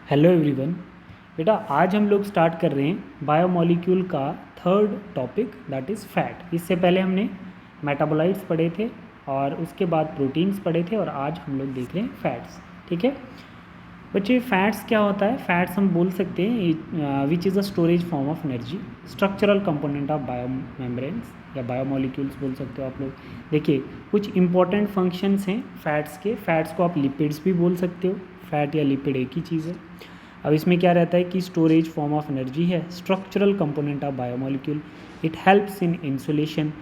Hello everyone. बेटा आज हम लोग स्टार्ट कर रहे हैं बायोमोलिक्यूल का third topic that is fat. इससे पहले हमने मेटाबोलाइट्स पढ़े थे और उसके बाद प्रोटीन्स पढ़े थे और आज हम लोग देख रहे हैं फैट्स। ठीक है बच्चे, फैट्स क्या होता है? फैट्स हम बोल सकते हैं विच is a storage form of energy, structural component of bio membranes या बायोमोलिक्यूल्स बोल सकते हो आप लोग। देखिए कुछ इंपॉर्टेंट फंक्शंस हैं फैट्स के। फैट्स को आप लिपिड्स भी बोल सकते हो, फैट या लिपिड एक ही चीज़ है। अब इसमें क्या रहता है कि स्टोरेज फॉर्म ऑफ एनर्जी है, structural component of biomolecule, it helps in insulation,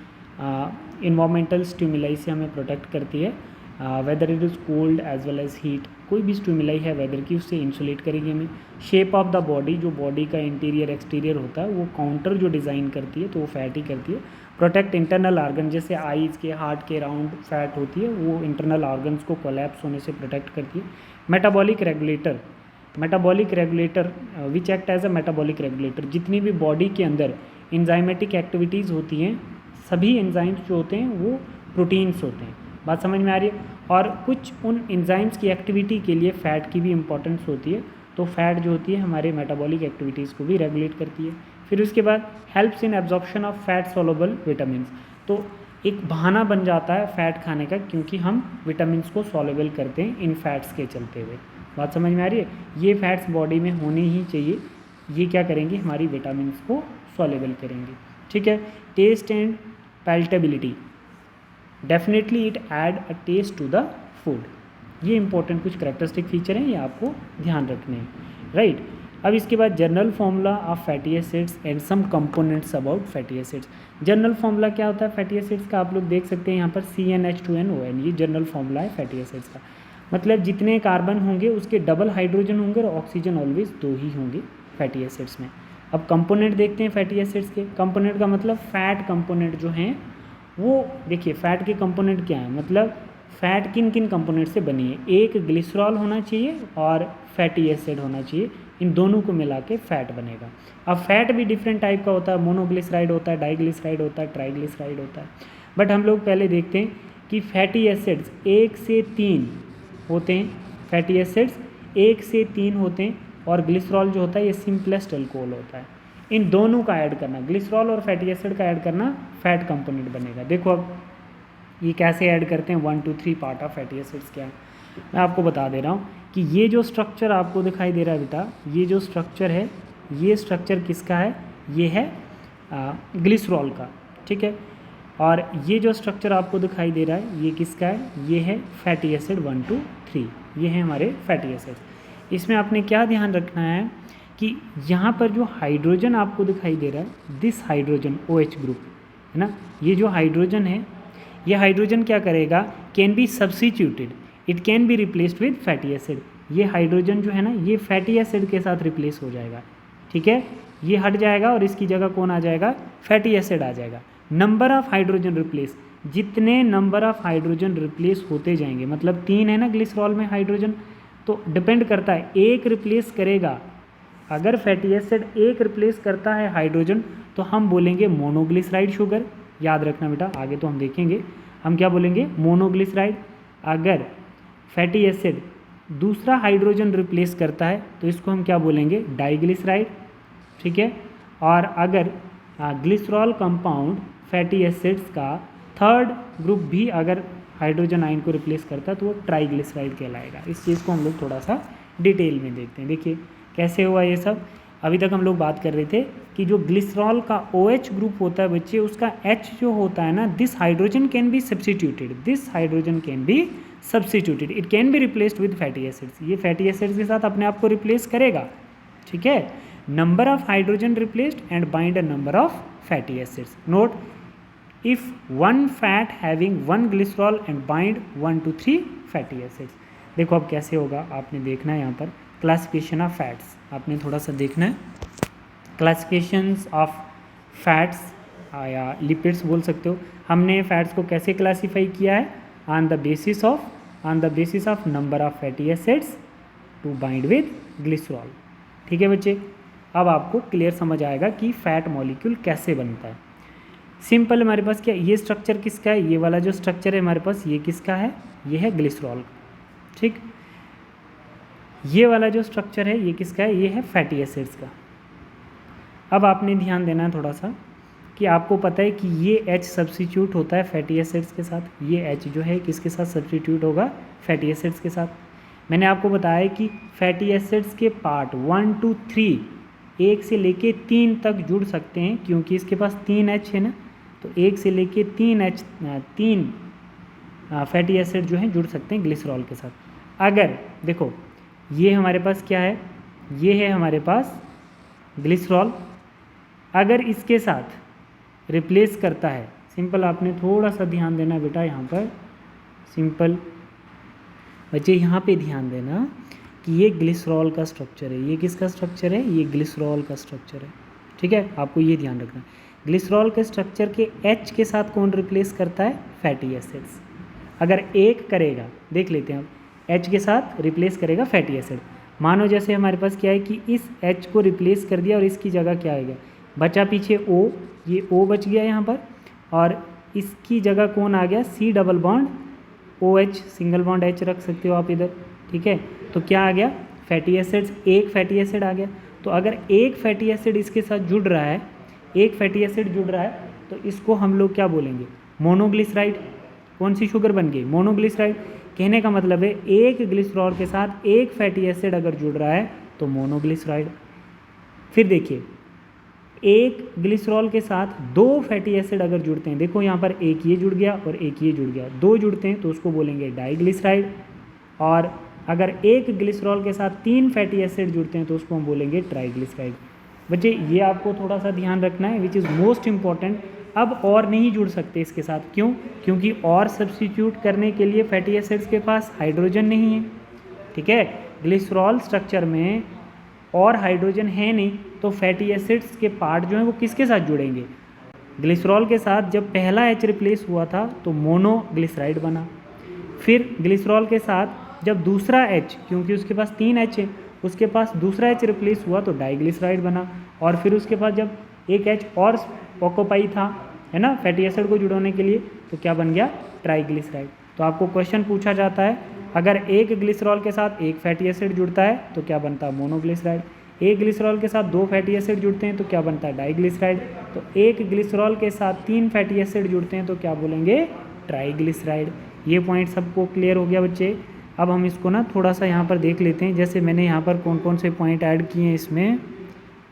environmental stimuli से हमें प्रोटेक्ट करती है, whether it is cold as well as heat. कोई भी स्टिमुलाई है वेदर की उससे इंसुलेट करेगी हमें। शेप ऑफ द बॉडी, जो बॉडी का इंटीरियर एक्सटीरियर होता है वो काउंटर जो डिज़ाइन करती है तो वो फैट ही करती है। प्रोटेक्ट इंटरनल ऑर्गन, जैसे आईज़ के हार्ट के राउंड फैट होती है वो इंटरनल ऑर्गन्स को कोलैप्स होने से प्रोटेक्ट करती है। Metabolic regulator, which act as a metabolic regulator, जितनी भी बॉडी के अंदर इंजाइमेटिक एक्टिविटीज़ होती हैं सभी एंजाइम्स जो होते हैं वो प्रोटीन्स होते हैं। बात समझ में आ रही है? और कुछ उन एंजाइम्स की एक्टिविटी के लिए फ़ैट की भी इम्पोर्टेंस होती है, तो फैट जो होती है हमारे मेटाबॉलिक एक्टिविटीज़ को भी रेगुलेट करती है। फिर उसके बाद helps in absorption of fat soluble vitamin, तो एक बहाना बन जाता है फैट खाने का क्योंकि हम विटामिन्स को सॉल्युबल करते हैं इन फैट्स के चलते हुए। बात समझ में आ रही है? ये फैट्स बॉडी में होनी ही चाहिए, ये क्या करेंगे हमारी विटामिन्स को सॉल्युबल करेंगे। ठीक है। Taste and palatability, definitely it add a taste to the food. ये इंपॉर्टेंट कुछ करेक्टरिस्टिक फीचर हैं, ये आपको ध्यान रखने हैं, राइट। अब इसके बाद general formula of fatty acids and some components about fatty acids. General formula क्या होता है फैटी एसिड्स का? आप लोग देख सकते हैं यहाँ पर CnH2nOn, ये जनरल फॉर्मूला है फैटी एसिड्स का। मतलब जितने कार्बन होंगे उसके डबल हाइड्रोजन होंगे और ऑक्सीजन ऑलवेज 2 ही होंगे फैटी एसिड्स में। अब कंपोनेंट देखते हैं फैटी एसिड्स के। कंपोनेंट का मतलब फैट कंपोनेंट जो हैं वो, देखिए फैट के कंपोनेंट क्या है, मतलब फ़ैट किन किन कंपोनेंट से बनी है। एक ग्लिसरॉल होना चाहिए और फैटी एसिड होना चाहिए, इन दोनों को मिला के फ़ैट बनेगा। अब फैट भी डिफरेंट टाइप का होता है, मोनोग्लिसराइड होता है, डाइग्लिसराइड होता है, ट्राइग्लिसराइड होता है। बट हम लोग पहले देखते हैं कि फैटी एसिड्स 1 से 3 होते हैं, फैटी एसिड्स 1 से 3 होते हैं और ग्लिसरॉल जो होता है ये सिंपलेस्ट अल्कोहल होता है। इन दोनों का ऐड करना, ग्लिसरॉल और फैटी एसिड का ऐड करना फैट कंपोनेंट बनेगा। देखो अब ये कैसे ऐड करते हैं, 1 2 3 पार्ट ऑफ फैटी एसिड्स क्या है मैं आपको बता दे रहा हूँ कि ये जो स्ट्रक्चर आपको दिखाई दे रहा है बेटा, ये जो स्ट्रक्चर है ये स्ट्रक्चर किसका है? ये है ग्लिसरॉल का। ठीक है। और ये जो स्ट्रक्चर आपको दिखाई दे रहा है ये किसका है? ये है फैटी एसिड 1 2 3, ये है हमारे फैटी एसिड। इसमें आपने क्या ध्यान रखना है कि यहाँ पर जो हाइड्रोजन आपको दिखाई दे रहा है, दिस हाइड्रोजन OH ग्रुप है ना, ये जो हाइड्रोजन है ये हाइड्रोजन क्या करेगा, can be substituted, it can be replaced with fatty acid. ये हाइड्रोजन जो है ना ये फैटी एसिड के साथ रिप्लेस हो जाएगा। ठीक है, ये हट जाएगा और इसकी जगह कौन आ जाएगा? फैटी एसिड आ जाएगा। नंबर ऑफ हाइड्रोजन रिप्लेस, जितने नंबर ऑफ हाइड्रोजन रिप्लेस होते जाएंगे, मतलब 3 है ना ग्लिसरॉल में हाइड्रोजन, तो डिपेंड करता है एक रिप्लेस करेगा। अगर फैटी एसिड एक रिप्लेस करता है हाइड्रोजन तो हम बोलेंगे मोनोग्लिसराइड शुगर। याद रखना बेटा, आगे तो हम देखेंगे, हम क्या बोलेंगे? मोनोग्लिसराइड। अगर फैटी एसिड दूसरा हाइड्रोजन रिप्लेस करता है तो इसको हम क्या बोलेंगे? डाइग्लिसराइड। ठीक है। और अगर ग्लिसरॉल कंपाउंड फैटी एसिड्स का थर्ड ग्रुप भी अगर हाइड्रोजन आयन को रिप्लेस करता है तो वो ट्राइग्लिसराइड कहलाएगा। इस चीज़ को हम लोग थोड़ा सा डिटेल में देखते हैं। देखिए कैसे हुआ ये सब। अभी तक हम लोग बात कर रहे थे कि जो ग्लिसरॉल का OH ग्रुप होता है बच्चे, उसका H जो होता है ना, this hydrogen can be substituted, this hydrogen can be substituted, it can be replaced with fatty acids. ये फैटी एसिड्स के साथ अपने आप को रिप्लेस करेगा। ठीक है। Number of hydrogen replaced and bind a number of fatty acids. Note, if one fat having 1 glycerol and bind 1 2 3 fatty acids. देखो अब कैसे होगा, आपने देखना है यहाँ पर क्लासिफिकेशन ऑफ फैट्स, आपने थोड़ा सा देखना है। क्लासिफिकेशंस ऑफ फैट्स या लिपिड्स बोल सकते हो। हमने फैट्स को कैसे क्लासीफाई किया है? On the basis of number of fatty acids to bind with glycerol. ठीक है बच्चे, अब आपको क्लियर समझ आएगा कि फैट मॉलिक्यूल कैसे बनता है। सिंपल, हमारे पास क्या, ये स्ट्रक्चर किसका है? ये वाला जो स्ट्रक्चर है हमारे पास ये किसका है? ये है ग्लिसरॉल। ठीक। ये वाला जो स्ट्रक्चर है ये किसका है, ये है फैटी एसिड्स का। अब आपने ध्यान देना है थोड़ा सा कि आपको पता है कि ये H सब्स्टिट्यूट होता है फैटी एसिड्स के साथ, ये H जो है किसके साथ सब्स्टिट्यूट होगा, फैटी एसिड्स के साथ। मैंने आपको बताया कि फैटी एसिड्स के पार्ट 1 to 3 1 से लेके 3 तक जुड़ सकते हैं, क्योंकि इसके पास 3 H है ना, तो 1 से लेके 3 फैटी एसिड जो हैं जुड़ सकते हैं ग्लिसरॉल के साथ। अगर देखो ये हमारे पास क्या है, ये है हमारे पास ग्लिसरॉल, अगर इसके साथ रिप्लेस करता है, सिंपल आपने थोड़ा सा ध्यान देना बेटा यहाँ पर, सिंपल बच्चे यहाँ पे ध्यान देना कि ये ग्लिसरॉल का स्ट्रक्चर है, ये किसका स्ट्रक्चर है, ये ग्लिसरॉल का स्ट्रक्चर है, ठीक है, आपको ये ध्यान रखना। ग्लिसरॉल के स्ट्रक्चर के H के साथ कौन रिप्लेस करता है, फैटी एसिड्स। अगर एक करेगा, देख लेते हैं अब, H के साथ रिप्लेस करेगा फैटी एसिड। मानो जैसे हमारे पास क्या है कि इस H को रिप्लेस कर दिया और इसकी जगह क्या आएगा, बचा पीछे O, ये O बच गया यहाँ पर, और इसकी जगह कौन आ गया, C double bond OH, single bond H रख सकते हो आप इधर, ठीक है। तो क्या आ गया, फैटी एसिड्स, एक फैटी एसिड आ गया। तो अगर एक फैटी एसिड इसके साथ जुड़ रहा है, एक फैटी एसिड जुड़ रहा है, तो इसको हम लोग क्या बोलेंगे, मोनोग्लिसराइड। कौन सी शुगर बन गई, मोनोग्लिसराइड। कहने का मतलब है एक ग्लिसरॉल के साथ एक फैटी एसिड अगर जुड़ रहा है तो मोनोग्लिसराइड। फिर देखिए, एक ग्लिसरॉल के साथ दो फैटी एसिड अगर जुड़ते हैं, देखो यहाँ पर एक ये जुड़ गया और एक ये जुड़ गया, दो जुड़ते हैं तो उसको बोलेंगे डाइग्लिसराइड। और अगर एक ग्लिसरॉल के साथ 3 फैटी एसिड जुड़ते हैं तो उसको हम बोलेंगे ट्राइग्लिसराइड। बच्चे ये आपको थोड़ा सा ध्यान रखना है, विच इज़ मोस्ट इम्पॉर्टेंट। अब और नहीं जुड़ सकते इसके साथ, क्यों, क्योंकि और सब्स्टिट्यूट करने के लिए फैटी एसिड्स के पास हाइड्रोजन नहीं है, ठीक है। ग्लिसरॉल स्ट्रक्चर में और हाइड्रोजन है नहीं, तो फैटी एसिड्स के पार्ट जो हैं वो किसके साथ जुड़ेंगे, ग्लिसरॉल के साथ। जब पहला H रिप्लेस हुआ था तो मोनोग्लिसराइड बना। फिर ग्लिसरॉल के साथ जब दूसरा H, क्योंकि उसके पास 3 H है, उसके पास दूसरा H रिप्लेस हुआ तो डाइग्लिसराइड बना। और फिर उसके पास जब एक H और ऑक्यूपाई था, है ना, फैटी एसिड को जुड़ाने के लिए, तो क्या बन गया, ट्राइग्लिसराइड। तो आपको क्वेश्चन पूछा जाता है, अगर एक ग्लिसरॉल के साथ एक फैटी एसिड जुड़ता है तो क्या बनता है, मोनोग्लिसराइड। एक ग्लिसरॉल के साथ 2 फैटी एसिड जुड़ते हैं तो क्या बनता है, डाइग्लिसराइड। तो एक ग्लिसरॉल के साथ 3 फैटी एसिड जुड़ते हैं तो क्या बोलेंगे, ट्राइग्लिसराइड। ये पॉइंट सबको क्लियर हो गया बच्चे। अब हम इसको ना थोड़ा सा यहाँ पर देख लेते हैं, जैसे मैंने यहाँ पर कौन कौन से पॉइंट ऐड किए हैं, इसमें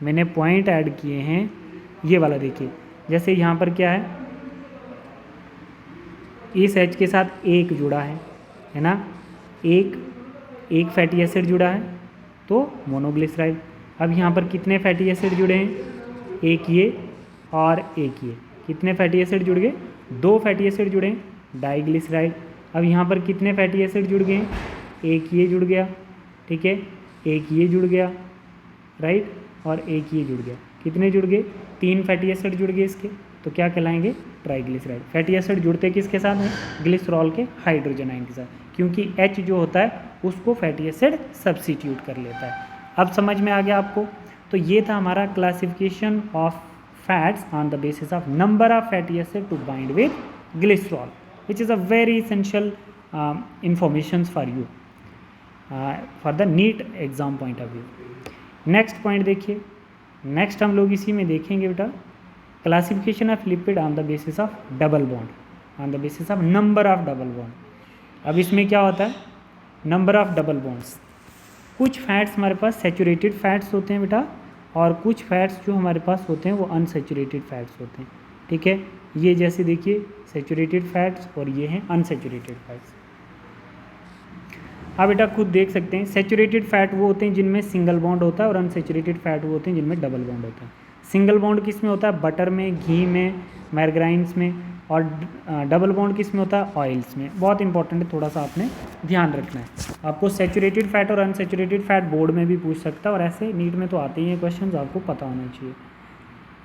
मैंने पॉइंट ऐड किए हैं, ये वाला देखिए। जैसे यहाँ पर क्या है, इस H के साथ एक जुड़ा है ना, एक फैटी एसिड जुड़ा है तो मोनोग्लिसराइड। अब यहाँ पर कितने फैटी एसिड जुड़े हैं, एक ये और एक ये, कितने फैटी एसिड जुड़ गए, 2 फैटी एसिड जुड़े हैं, डाइग्लिसराइड। अब यहाँ पर कितने फैटी एसिड जुड़ गए, एक ये जुड़ गया, ठीक है, एक ये जुड़ गया, राइट, और एक ये जुड़ गया, कितने जुड़ गए, 3 फैटी एसिड जुड़ गए इसके, तो क्या कहलाएंगे, ट्राइग्लिसराइड। फैटी एसिड जुड़ते किसके साथ हैं, ग्लिसरॉल के हाइड्रोजन आयन के साथ, क्योंकि H जो होता है उसको फैटी एसिड सब्स्टिट्यूट कर लेता है। अब समझ में आ गया आपको। तो ये था हमारा classification of fats on the basis of number of fatty acid to bind with glycerol, which is a very essential information for you for the NEET exam point of view. Next point देखिए, next हम लोग इसी में देखेंगे बेटा, classification of lipid on the basis of double bond, on the basis of number of double bond. अब इसमें क्या होता है, नंबर ऑफ डबल बॉन्ड्स। कुछ फैट्स हमारे पास सैचुरेटेड फैट्स होते हैं बेटा, और कुछ फैट्स जो हमारे पास होते हैं वो अनसैचुरेटेड फैट्स होते हैं, ठीक है। ये जैसे देखिए सैचुरेटेड फैट्स और ये हैं अनसैचुरेटेड फैट्स। आप बेटा खुद देख सकते हैं, सैचुरेटेड फैट वो होते हैं जिनमें सिंगल बॉन्ड होता है, और अनसैचुरेटेड फैट वो होते हैं जिनमें डबल बॉन्ड होता है। सिंगल बॉन्ड किस में होता है, बटर में, घी में, मैरग्राइन्स में, और डबल बॉन्ड किस में होता है, ऑयल्स में। बहुत इंपॉर्टेंट है, थोड़ा सा आपने ध्यान रखना है। आपको सैचुरेटेड फैट और अनसैचुरेटेड फैट बोर्ड में भी पूछ सकता है, और ऐसे नीट में तो आते ही हैं क्वेश्चन, आपको पता होना चाहिए।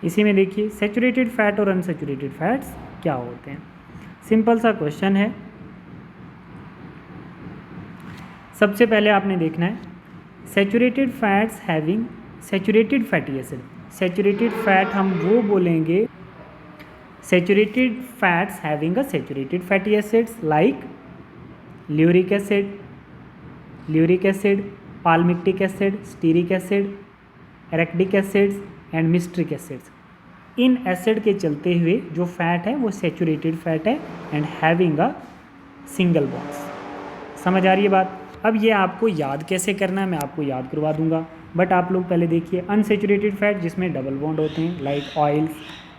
इसी में देखिए सैचुरेटेड फैट और अनसैचुरेटेड फैट्स क्या होते हैं। सिंपल सा क्वेश्चन है। सबसे पहले आपने देखना है saturated fats having saturated fatty acid. Saturated fat हम वो बोलेंगे, saturated fats having a saturated fatty acids like lauric acid, palmitic acid, stearic acid, arachidic acids and myristic acids. इन एसिड के चलते हुए जो फैट है वो सैचुरेटेड फैट है and having a single bonds. समझ आ रही है बात? अब ये आपको याद कैसे करना है मैं आपको याद करवा दूंगा, बट आप लोग पहले देखिए अनसैचुरेटेड फैट जिसमें डबल बॉन्ड होते हैं लाइक ऑयल्स,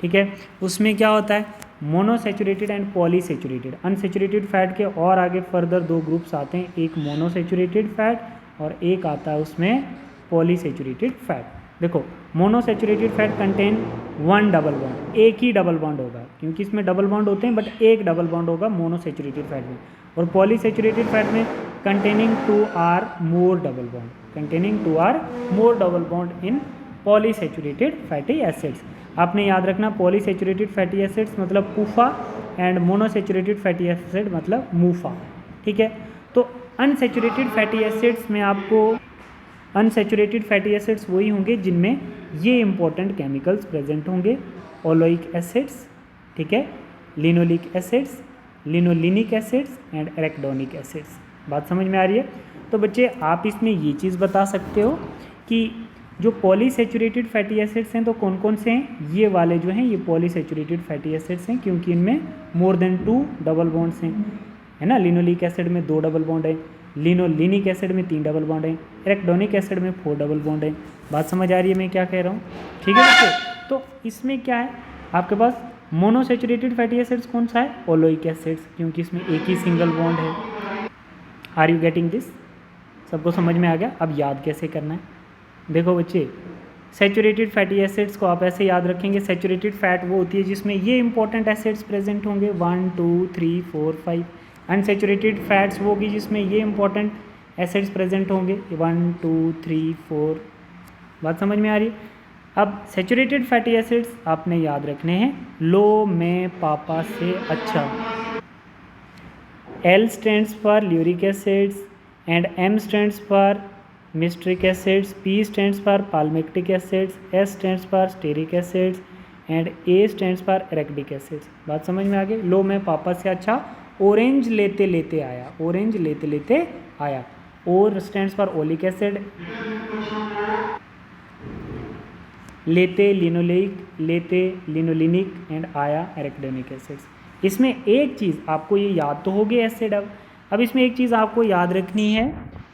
ठीक है, उसमें क्या होता है monounsaturated and polyunsaturated. Unsaturated fat के और आगे फर्दर दो ग्रुप्स आते हैं, एक मोनोसैचुरेटेड फैट और एक आता है उसमें पॉलीसैचुरेटेड फैट। देखो monounsaturated fat contain one double bond, एक ही डबल बॉन्ड होगा क्योंकि इसमें डबल बॉन्ड होते हैं बट एक डबल बॉन्ड होगा मोनोसैचुरेटेड फैट में। और पॉलीसैचुरेटेड फैट में containing two or more double bond, containing two or more double bond in polyunsaturated fatty acids. आपने याद रखना पॉलीसैचुरेटेड फैटी एसिड्स मतलब PUFA and monounsaturated fatty acid मतलब मूफा, ठीक है। तो अनसैचुरेटेड फैटी एसिड्स में आपको अनसैचुरेटेड फैटी एसिड्स वही होंगे जिनमें ये इंपॉर्टेंट केमिकल्स प्रेजेंट होंगे, ओलोइक एसिड्स, ठीक है, linoleic acids, linolenic acids and arachidonic acids. बात समझ में आ रही है? तो बच्चे आप इसमें ये चीज़ बता सकते हो कि जो पॉलीसैचुरेटेड फैटी एसिड्स हैं तो कौन कौन से हैं, ये वाले जो हैं ये पॉलीसैचुरेटेड फैटी एसिड्स हैं क्योंकि इनमें मोर देन 2 डबल बॉन्ड्स हैं, है ना। लिनोलिक एसिड में 2 डबल बॉन्ड है, लिनोलिनिक एसिड में 3 डबल बॉन्ड है, एरेक्डोनिक एसिड में 4 डबल बॉन्ड है। बात समझ आ रही है मैं क्या कह रहा हूँ? ठीक है बच्चे। तो इसमें क्या है आपके पास मोनोसैचुरेटेड फैटी एसिड्स कौन सा है, ओलोइक एसिड्स, क्योंकि इसमें एक ही सिंगल बॉन्ड है। Are you getting this? सबको समझ में आ गया? अब याद कैसे करना है देखो बच्चे, सैचुरेटेड फैटी एसिड्स को आप ऐसे याद रखेंगे, सैचुरेटेड फैट वो होती है जिसमें ये इंपॉर्टेंट एसिड्स प्रेजेंट होंगे 1 2 3 4 5। अनसैचुरेटेड फैट्स वो होगी जिसमें ये इंपॉर्टेंट एसिड्स प्रेजेंट होंगे 1 2 3 4। बात समझ में आ रही है? अब सैचुरेटेड फैटी एसिड्स आपने याद रखने हैं लो में पापा से अच्छा। L stands for uric acids and M stands for mistric acids, P stands for palmitic acids, S stands for stearic acids and A stands for erectic acids। बात समझ में आ गई? लो में पापा से अच्छा, ऑरेंज लेते लेते आया, ऑरेंज लेते लेते आया। और स्टैंड्स फॉर ओलिक एसिड, लेते लिनोलिक, लेते लिनोलिनिक एंड आया एरेक्डोनिक एसिड्स। इसमें एक चीज़ आपको ये याद तो होगी एसिड। अब इसमें एक चीज़ आपको याद रखनी है,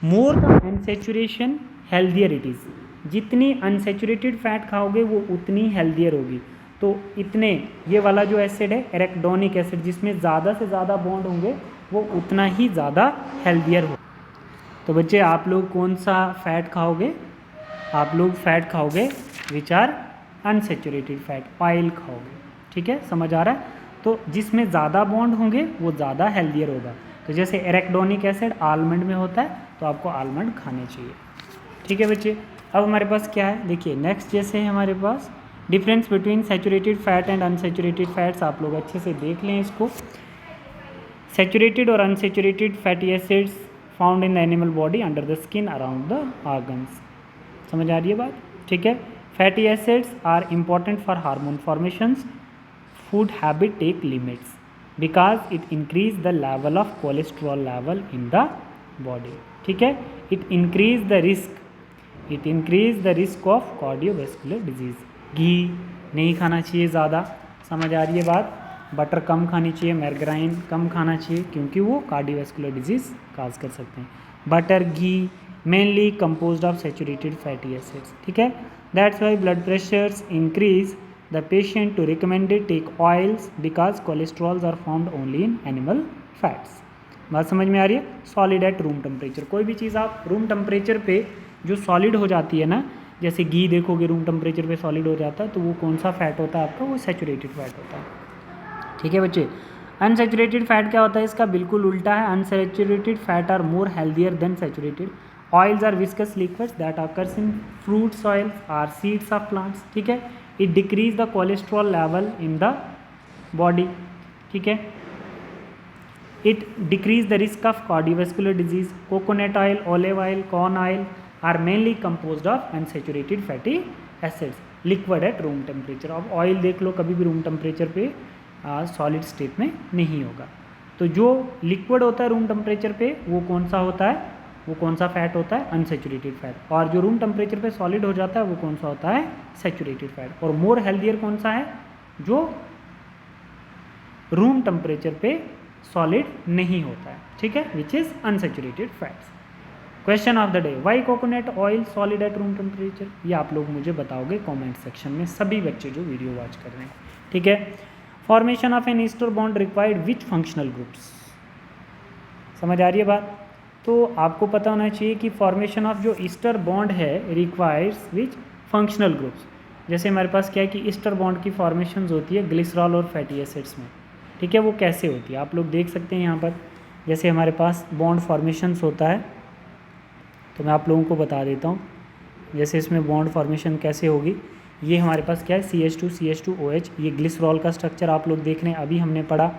more the unsaturation healthier it is. जितनी अनसैचुरेटेड फैट खाओगे वो उतनी हेल्दियर होगी। तो इतने ये वाला जो एसिड है एरेक्डोनिक एसिड जिसमें ज़्यादा से ज़्यादा बॉन्ड होंगे वो उतना ही ज़्यादा हेल्दियर हो। तो बच्चे आप लोग कौन सा फैट खाओगे? आप लोग फैट खाओगे which are unsaturated fat, oil खाओगे, ठीक है, समझ आ रहा है? तो जिसमें ज़्यादा बॉन्ड होंगे वो ज़्यादा हेल्दियर होगा। तो जैसे एरेक्डोनिक एसिड आलमंड में होता है तो आपको आलमंड खाने चाहिए, ठीक है बच्चे। अब हमारे पास क्या है देखिए, नेक्स्ट जैसे है हमारे पास difference between saturated fat and unsaturated fats. आप लोग अच्छे से देख लें इसको। सैचुरेटेड और unsaturated fatty acids found in the animal body under the skin around the organs. समझ आ रही है बात? ठीक है। Fatty acids are important for hormone formations, food habit take limits because it increase the level of cholesterol level in the body, ठीक है। it increase the risk of cardiovascular disease। घी नहीं खाना चाहिए ज़्यादा, समझ आ रही है बात? बटर कम खानी चाहिए, मार्गारीन कम खाना चाहिए क्योंकि वो कार्डियोवैस्कुलर डिजीज़ काज कर सकते हैं। Butter ghee mainly composed of saturated fatty acids, ठीक है। That's why blood pressures increase the patient to recommended take oils because cholesterols are found only in animal fats। बात समझ में आ रही है? सॉलिड एट रूम टेम्परेचर, कोई भी चीज़ आप रूम टेम्परेचर पे जो सॉलिड हो जाती है ना, जैसे घी देखोगे रूम टेम्परेचर पे सॉलिड हो जाता है तो वो कौन सा फैट होता है आपका? वो सैचुरेटेड फैट होता है, ठीक है बच्चे। अनसैचुरेटेड फैट क्या होता है इसका? बिल्कुल उल्टा है। Unsaturated fat are more healthier than saturated. Oils are viscous liquids that occurs in fruits, oils are seeds of plants, ठीक है। It decrease the cholesterol level in the body, ठीक है। It decrease the risk of cardiovascular disease. Coconut oil, olive oil, corn oil are mainly composed of unsaturated fatty acids, liquid at room temperature. अब oil देख लो, कभी भी room temperature पे solid state में नहीं होगा। तो जो लिक्विड होता है रूम टेम्परेचर पे वो कौन सा होता है? वो कौन सा फैट होता है, अनसेचुरेटेड फैट। और जो रूम टेम्परेचर पे सॉलिड हो जाता है वो कौन सा होता है, सेचुरेटेड फैट। और मोर हेल्दियर कौन सा है, जो रूम टेम्परेचर पे सॉलिड नहीं होता है, ठीक है, which is unsaturated fats. Question of the day, why coconut oil solid at room temperature, ये आप लोग मुझे बताओगे कमेंट सेक्शन में, सभी बच्चे जो वीडियो वॉच कर रहे हैं, ठीक है। Formation of an ester bond required which functional groups, समझ आ रही है बात। तो आपको पता होना चाहिए कि फॉर्मेशन ऑफ जो ईस्टर बॉन्ड है रिक्वायर्स विच फंक्शनल ग्रुप्स। जैसे हमारे पास क्या है कि ईस्टर बॉन्ड की फॉर्मेशन होती है ग्लिसरॉल और फैटी एसिड्स में, ठीक है। वो कैसे होती है आप लोग देख सकते हैं यहाँ पर, जैसे हमारे पास बॉन्ड फॉर्मेशंस होता है, तो मैं आप लोगों को बता देता हूँ। जैसे इसमें बॉन्ड फॉर्मेशन कैसे होगी, ये हमारे पास क्या है CH2CH2OH, ये ग्लिसरॉल का स्ट्रक्चर आप लोग देख रहे हैं, अभी हमने पढ़ा,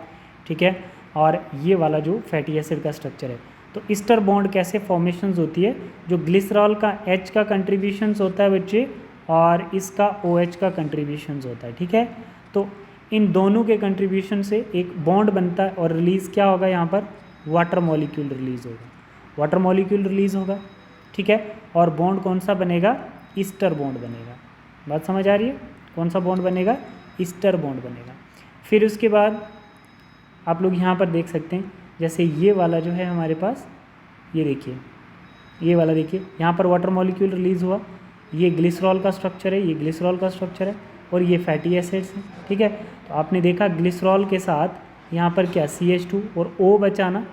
ठीक है। और ये वाला जो फैटी एसिड का स्ट्रक्चर है, तो ईस्टर बॉन्ड कैसे फॉर्मेशंस होती है, जो ग्लिसरॉल का H का कंट्रीब्यूशंस होता है बच्चे, और इसका OH का कंट्रीब्यूशंस होता है, ठीक है। तो इन दोनों के कंट्रीब्यूशन से एक बॉन्ड बनता है, और रिलीज़ क्या होगा यहाँ पर, वाटर मॉलिक्यूल रिलीज़ होगा, वाटर मॉलिक्यूल रिलीज़ होगा, ठीक है। और बॉन्ड कौन सा बनेगा, ईस्टर बॉन्ड बनेगा। बात समझ आ रही है, कौन सा बॉन्ड बनेगा, ईस्टर बॉन्ड बनेगा। फिर उसके बाद आप लोग यहाँ पर देख सकते हैं, जैसे ये वाला जो है हमारे पास, ये देखिए, ये वाला देखिए, यहाँ पर वाटर मॉलिक्यूल रिलीज़ हुआ, ये ग्लिसरॉल का स्ट्रक्चर है, ये ग्लिसरॉल का स्ट्रक्चर है, और ये फैटी एसिड्स हैं, ठीक है। तो आपने देखा ग्लिसरॉल के साथ यहाँ पर क्या CH2 और O बचा ना,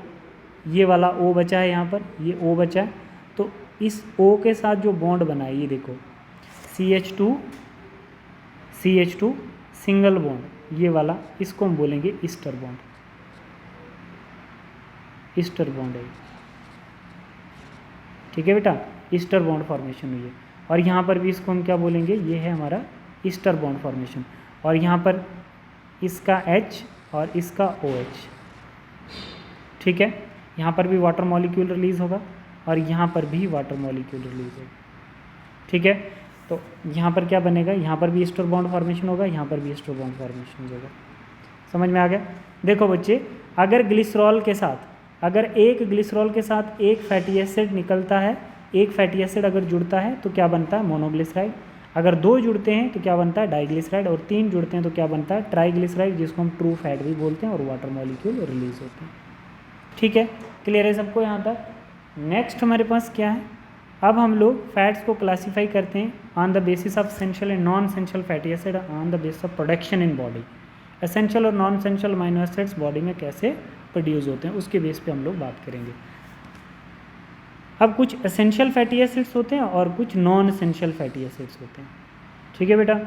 ये वाला O बचा है, यहाँ पर ये O बचा है। तो इस O के साथ जो बॉन्ड बना है, ये देखो CH2 सिंगल बॉन्ड, ये वाला, इसको हम बोलेंगे ईस्टर बॉन्ड, ईस्टर बॉन्ड है, ठीक है बेटा, ईस्टर बॉन्ड फॉर्मेशन हुई है। और यहाँ पर भी इसको हम क्या बोलेंगे, ये है हमारा ईस्टर बॉन्ड फॉर्मेशन। और यहाँ पर इसका H और इसका OH, ठीक है। यहाँ पर भी वाटर मॉलिक्यूल रिलीज़ होगा, और यहाँ पर भी वाटर मॉलिक्यूल रिलीज़ होगा, ठीक है। तो यहाँ पर क्या बनेगा, यहाँ पर भी ईस्टर बॉन्ड फॉर्मेशन होगा, यहाँ पर भी ईस्टर बॉन्ड फॉर्मेशन होगा। समझ में आ गया। देखो बच्चे, अगर ग्लिसरॉल के साथ, अगर एक ग्लिसरॉल के साथ एक फैटी एसिड निकलता है, एक फैटी एसिड अगर जुड़ता है तो क्या बनता है, मोनोग्लिसराइड। अगर दो जुड़ते हैं तो क्या बनता है, डाइग्लिसराइड। और तीन जुड़ते हैं तो क्या बनता है, ट्राइग्लिसराइड, जिसको हम ट्रू फैट भी बोलते हैं, और वाटर मॉलिक्यूल रिलीज होते हैं, ठीक है। क्लियर है सबको यहाँ तक। नेक्स्ट हमारे पास क्या है, अब हम लोग फैट्स को क्लासीफाई करते हैं on the basis of essential and non essential fatty acid on the basis of production in body. Essential और non essential amino acids body में कैसे प्रोड्यूस होते हैं, उसके बेस पे हम लोग बात करेंगे। अब कुछ एसेंशियल फैटी एसिड्स होते हैं और कुछ नॉन एसेंशियल फैटी एसिड्स होते हैं, ठीक है बेटा।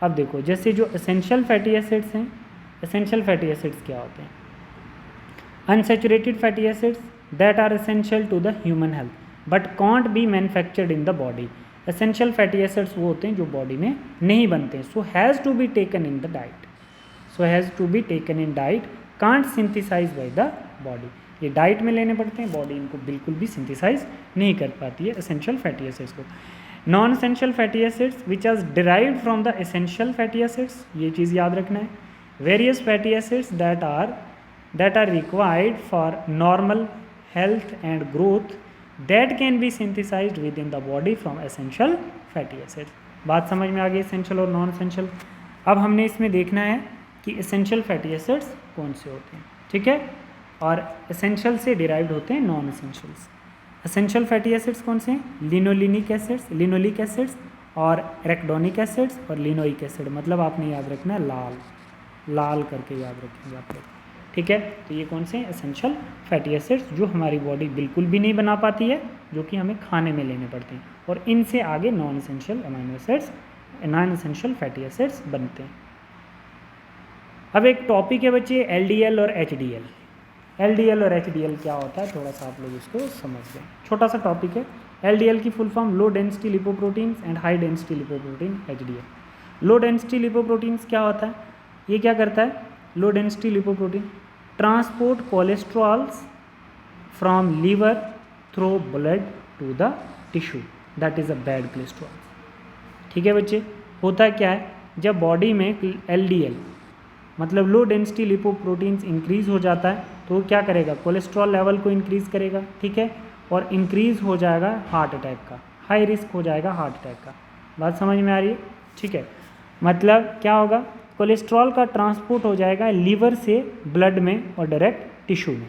अब देखो, जैसे जो एसेंशियल फैटी एसिड्स हैं, एसेंशियल फैटी एसिड्स क्या होते हैं, unsaturated fatty acids that are essential to the human health but can't be manufactured in the body. Essential fatty acids वो होते हैं जो बॉडी में नहीं बनते, so has to be taken in the diet, so has to be taken in diet, can't synthesize by the body. ये diet में लेने पड़ते हैं, बॉडी इनको बिल्कुल भी सिंथेसाइज नहीं कर पाती है एसेंशियल फैटी एसिड्स को। Non essential fatty acids which are derived from the essential fatty acids, ये चीज़ याद रखना है। Various fatty acids that are required for normal health and growth that can be synthesized within the body from essential fatty acids. बात समझ में आ गई, essential और नॉन एसेंशियल। अब हमने इसमें देखना है कि एसेंशियल फैटी एसिड्स कौन से होते हैं, ठीक है, और एसेंशियल से डिराइव्ड होते हैं non essentials. Essential fatty acids कौन से हैं, लिनोलिनिक एसिड्स, लिनोलिक एसिड्स, और एरेक्डोनिक एसिड्स, और लिनोइक एसिड। मतलब आपने याद रखना है लाल, लाल करके याद रखेंगे आप लोग, ठीक है। तो ये कौन से हैं, एसेंशियल फैटी एसिड्स, जो हमारी बॉडी बिल्कुल भी नहीं बना पाती है, जो कि हमें खाने में लेने पड़ते हैं। और इनसे आगे non essential amino acids, non essential fatty acids बनते हैं। अब एक टॉपिक है बच्चे, LDL और HDL। LDL और HDL क्या होता है, थोड़ा सा आप लोग इसको समझ लें, छोटा सा टॉपिक है। LDL की full form low density lipoproteins and high density lipoprotein, HDL। Low density lipoproteins क्या होता है, ये क्या करता है, low density lipoprotein transport cholesterols from liver through blood to the tissue, that is a bad cholesterol, ठीक है बच्चे। होता क्या है, जब बॉडी में LDL मतलब लो डेंसिटी लिपोप्रोटीन्स इंक्रीज़ हो जाता है, तो वो क्या करेगा, कोलेस्ट्रॉल लेवल को इंक्रीज़ करेगा, ठीक है। और इंक्रीज़ हो जाएगा हार्ट अटैक का, हाई रिस्क हो जाएगा हार्ट अटैक का। बात समझ में आ रही है? ठीक है, मतलब क्या होगा, कोलेस्ट्रॉल का ट्रांसपोर्ट हो जाएगा लीवर से ब्लड में और डायरेक्ट टिश्यू में।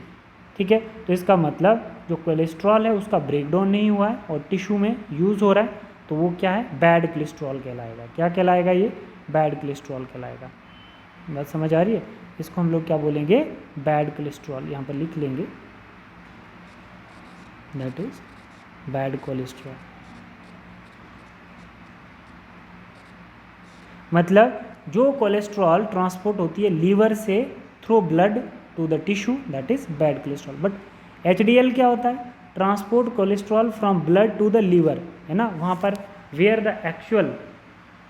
ठीक है, तो इसका मतलब जो कोलेस्ट्रॉल है उसका ब्रेकडाउन नहीं हुआ है और टिश्यू में यूज़ हो रहा है, तो वो क्या है, बैड कोलेस्ट्रॉल कहलाएगा। क्या कहलाएगा ये? बैड कोलेस्ट्रॉल कहलाएगा। बात समझ आ रही है? इसको हम लोग क्या बोलेंगे, बैड कोलेस्ट्रॉल, यहाँ पर लिख लेंगे, दैट इज बैड कोलेस्ट्रॉल। मतलब जो कोलेस्ट्रॉल ट्रांसपोर्ट होती है लीवर से through blood to the tissue, that is bad cholesterol. But HDL क्या होता है, transport cholesterol from blood to the liver, है ना, वहाँ पर where the actual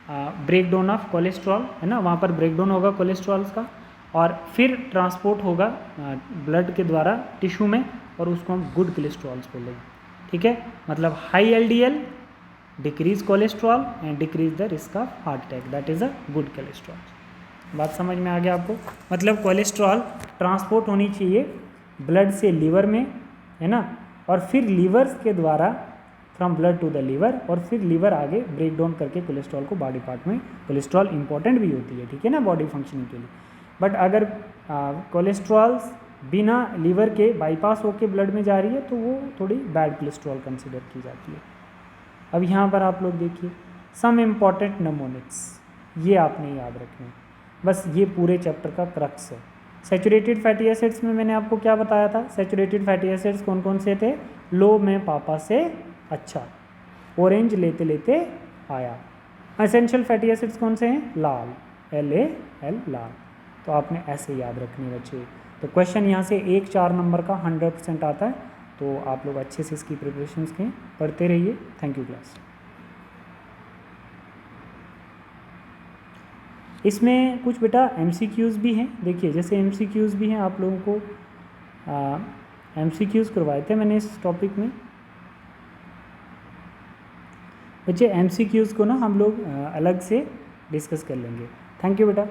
breakdown of cholesterol, है ना, वहाँ पर ब्रेकडाउन होगा कोलेस्ट्रॉल्स का और फिर ट्रांसपोर्ट होगा ब्लड के द्वारा टिश्यू में, और उसको हम गुड कोलेस्ट्रॉल्स बोलेंगे। ठीक है, मतलब high LDL decrease cholesterol and decrease the risk of heart attack, that is a good cholesterol. बात समझ में आ गया आपको? मतलब कोलेस्ट्रॉल ट्रांसपोर्ट होनी चाहिए ब्लड से लीवर में, है ना, और फिर लीवर्स के द्वारा from blood to the liver, और फिर लीवर आगे ब्रेक डाउन करके कोलेस्ट्रॉल को बॉडी पार्ट में, कोलेस्ट्रॉल इंपॉर्टेंट भी होती है, ठीक है ना, बॉडी फंक्शनिंग के लिए। बट अगर कोलेस्ट्रॉल्स बिना लीवर के बाईपास होके ब्लड में जा रही है तो वो थोड़ी बैड कोलेस्ट्रॉल कंसिडर की जाती है। अब यहाँ पर आप लोग देखिए सम इम्पॉर्टेंट नमोनिक्स, ये आपने याद रखने, बस ये पूरे चैप्टर का क्रक्स है। सैचुरेटेड फैटी एसिड्स में मैंने आपको क्या बताया था, सैचुरेटेड फैटी एसिड्स कौन कौन से थे, लो में पापा से अच्छा, ऑरेंज लेते लेते आया। एसेंशियल फैटी एसिड्स कौन से हैं, लाल, LAL लाल। तो आपने ऐसे याद रखने बच्चे। तो क्वेश्चन यहाँ से 1-4 नंबर का 100% आता है, तो आप लोग अच्छे से इसकी प्रिपरेशंस के पढ़ते रहिए। Thank you class. इसमें कुछ बेटा MCQs भी हैं, देखिए जैसे MCQs भी हैं, आप लोगों को MCQs करवाए थे मैंने इस टॉपिक में बच्चे। MCQs को ना हम लोग अलग से डिस्कस कर लेंगे। थैंक यू बेटा।